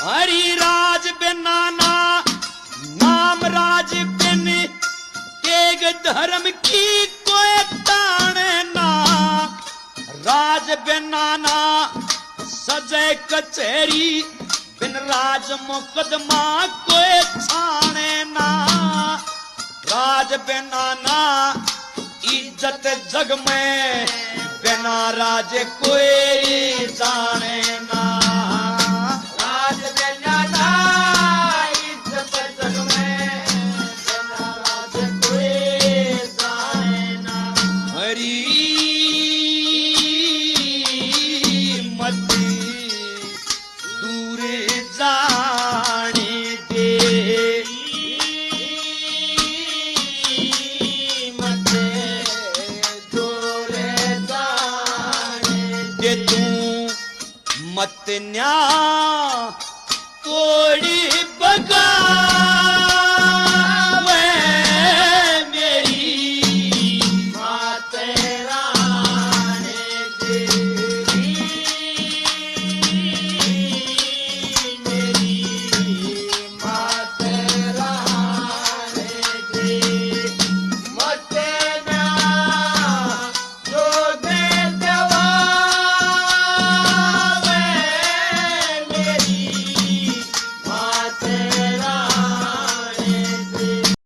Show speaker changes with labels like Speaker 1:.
Speaker 1: हरि राज banana नाम राज बिन एक धर्म की कोई ताने ना राज बेनाना सजय कचहरी बिन राज मुकदमा कोई छाने ना राज बेनाना इज्जत जग में बिना राज कोई जाने ना राज बेनाना इज्जत जग में बिना राज कोई जाने ना हरी मती दूर जाने दे मत न्या तोड़ी बगा